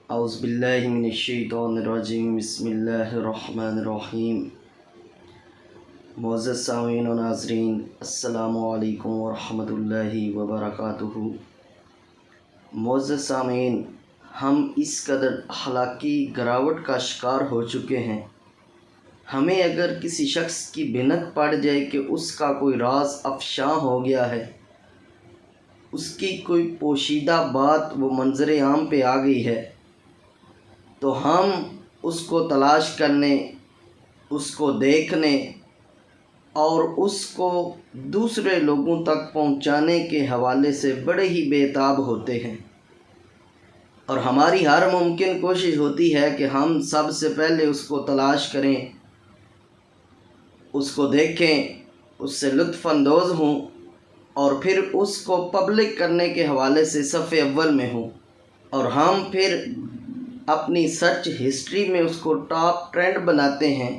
اعوذ باللہ من الشیطان الرجیم، بسم اللہ الرحمن الرحیم۔ معزز سامعین و ناظرین، السلام علیکم ورحمۃ اللہ وبرکاتہ۔ معزز سامعین، ہم اس قدر اخلاقی گراوٹ کا شکار ہو چکے ہیں، ہمیں اگر کسی شخص کی بھنک پڑ جائے کہ اس کا کوئی راز افشاں ہو گیا ہے، اس کی کوئی پوشیدہ بات وہ منظر عام پہ آ گئی ہے، تو ہم اس کو تلاش کرنے، اس کو دیکھنے اور اس کو دوسرے لوگوں تک پہنچانے کے حوالے سے بڑے ہی بے تاب ہوتے ہیں، اور ہماری ہر ممکن کوشش ہوتی ہے کہ ہم سب سے پہلے اس کو تلاش کریں، اس کو دیکھیں، اس سے لطف اندوز ہوں، اور پھر اس کو پبلک کرنے کے حوالے سے صف اول میں ہوں، اور ہم پھر اپنی سرچ ہسٹری میں اس کو ٹاپ ٹرینڈ بناتے ہیں،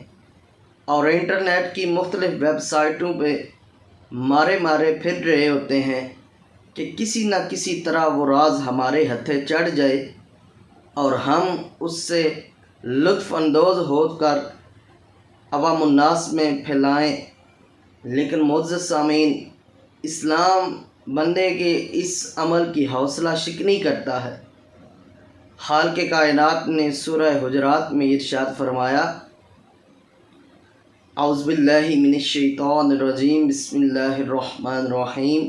اور انٹرنیٹ کی مختلف ویب سائٹوں پہ مارے پھر رہے ہوتے ہیں کہ کسی نہ کسی طرح وہ راز ہمارے ہتھے چڑھ جائے اور ہم اس سے لطف اندوز ہو کر عوام الناس میں پھیلائیں۔ لیکن معزز سامعین، اسلام بندے کے اس عمل کی حوصلہ شکنی کرتا ہے۔ خالق کائنات نے سورہ حجرات میں ارشاد فرمایا، اعوذ باللہ من الشیطان الرجیم، بسم اللہ الرحمن الرحیم،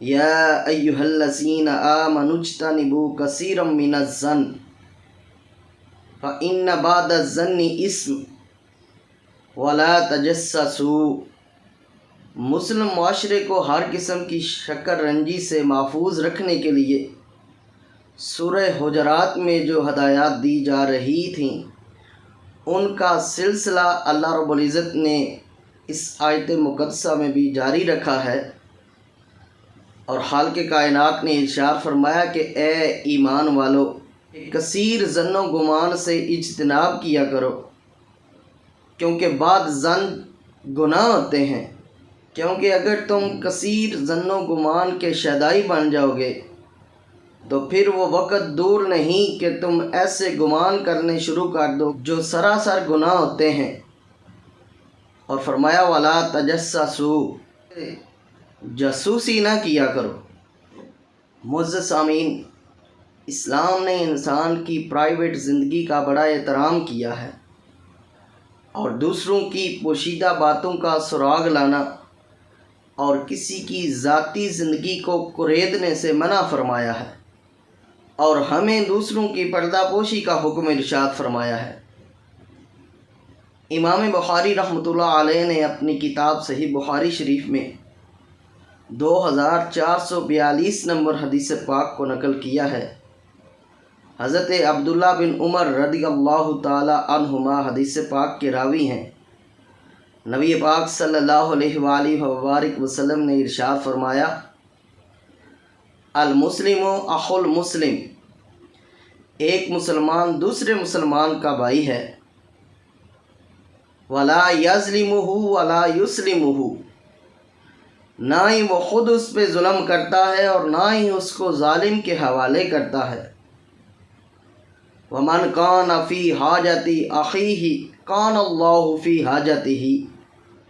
یا ایہا الذین آمنوا اجتنبوا کثیرا من الظن فإن بعض الظن اثم ولا تجسسوا۔ مسلم معاشرے کو ہر قسم کی شکر رنجی سے محفوظ رکھنے کے لیے سورہ حجرات میں جو ہدایات دی جا رہی تھیں، ان کا سلسلہ اللہ رب العزت نے اس آیت مقدسہ میں بھی جاری رکھا ہے، اور خالق کائنات نے ارشاد فرمایا کہ اے ایمان والو، کثیر ظن و گمان سے اجتناب کیا کرو، کیونکہ بعض ظن گناہ ہوتے ہیں، کیونکہ اگر تم کثیر ظن و گمان کے شیدائی بن جاؤ گے تو پھر وہ وقت دور نہیں کہ تم ایسے گمان کرنے شروع کر دو جو سراسر گناہ ہوتے ہیں، اور فرمایا وَلَا تَجَسَّسُوا، جاسوسی نہ کیا کرو۔ معزز سامعین، اسلام نے انسان کی پرائیویٹ زندگی کا بڑا احترام کیا ہے، اور دوسروں کی پوشیدہ باتوں کا سراغ لانا اور کسی کی ذاتی زندگی کو کریدنے سے منع فرمایا ہے، اور ہمیں دوسروں کی پردہ پوشی کا حکم ارشاد فرمایا ہے۔ امام بخاری رحمۃ اللہ علیہ نے اپنی کتاب صحیح بخاری شریف میں 2442 نمبر حدیث پاک کو نقل کیا ہے۔ حضرت عبداللہ بن عمر رضی اللہ تعالی عنہما حدیث پاک کے راوی ہیں۔ نبی پاک صلی اللہ علیہ وآلہ وبارک وسلم نے ارشاد فرمایا، المسلم اخو المسلم، ایک مسلمان دوسرے مسلمان کا بھائی ہے، ولا یظلمہ ولا یسلمہ، نہ ہی وہ خود اس پہ ظلم کرتا ہے اور نہ ہی اس کو ظالم کے حوالے کرتا ہے، ومن کان فی حاجت اخیہ کان اللہ فی حاجتہ،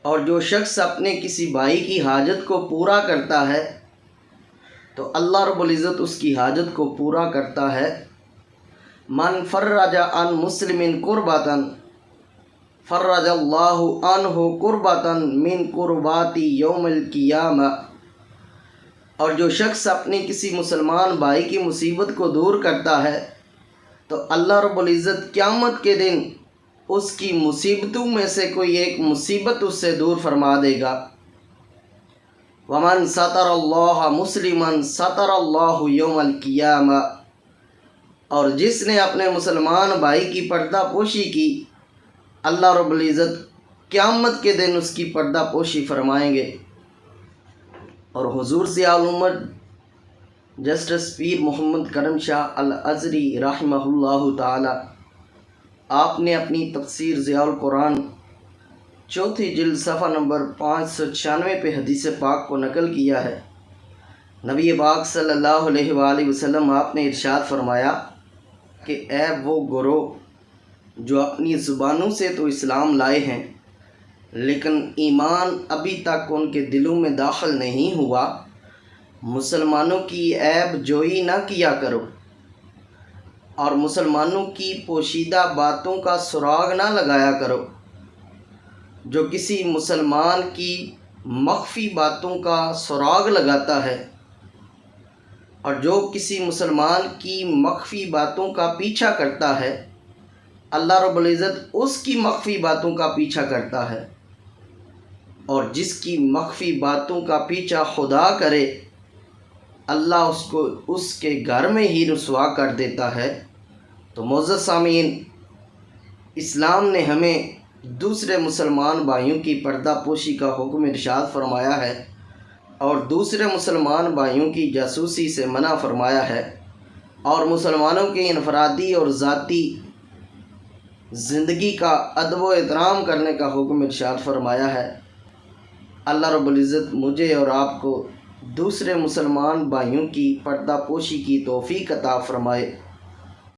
اور جو شخص اپنے کسی بھائی کی حاجت کو پورا کرتا ہے تو اللہ رب العزت اس کی حاجت کو پورا کرتا ہے۔ من فرج عن مسلم کربۃ فرج اللہ عنہ کربۃ من کربات یوم القیامہ، اور جو شخص اپنے کسی مسلمان بھائی کی مصیبت کو دور کرتا ہے تو اللہ رب العزت قیامت کے دن اس کی مصیبتوں میں سے کوئی ایک مصیبت اس سے دور فرما دے گا۔ ومن ستر اللہ مسلما ستر اللہ یوم القیامہ، اور جس نے اپنے مسلمان بھائی کی پردہ پوشی کی، اللہ رب العزت قیامت کے دن اس کی پردہ پوشی فرمائیں گے۔ اور حضور ضیاء الامت جسٹس پیر محمد کرم شاہ الازہری رحمہ اللہ تعالی، آپ نے اپنی تفسیر ضیاء القرآن چوتھی جلد صفحہ نمبر 596 پہ حدیث پاک کو نقل کیا ہے۔ نبی پاک صلی اللہ علیہ وآلہ وسلم آپ نے ارشاد فرمایا کہ اے وہ گروہ جو اپنی زبانوں سے تو اسلام لائے ہیں لیکن ایمان ابھی تک ان کے دلوں میں داخل نہیں ہوا، مسلمانوں کی عیب جوئی نہ کیا کرو اور مسلمانوں کی پوشیدہ باتوں کا سراغ نہ لگایا کرو۔ جو کسی مسلمان کی مخفی باتوں کا سراغ لگاتا ہے اور جو کسی مسلمان کی مخفی باتوں کا پیچھا کرتا ہے، اللہ رب العزت اس کی مخفی باتوں کا پیچھا کرتا ہے، اور جس کی مخفی باتوں کا پیچھا خدا کرے اللہ اس کو اس کے گھر میں ہی رسوا کر دیتا ہے۔ تو معزز سامعین، اسلام نے ہمیں دوسرے مسلمان بھائیوں کی پردہ پوشی کا حکم ارشاد فرمایا ہے اور دوسرے مسلمان بھائیوں کی جاسوسی سے منع فرمایا ہے، اور مسلمانوں کے انفرادی اور ذاتی زندگی کا ادب و احترام کرنے کا حکم ارشاد فرمایا ہے۔ اللہ رب العزت مجھے اور آپ کو دوسرے مسلمان بھائیوں کی پردہ پوشی کی توفیق عطا فرمائے۔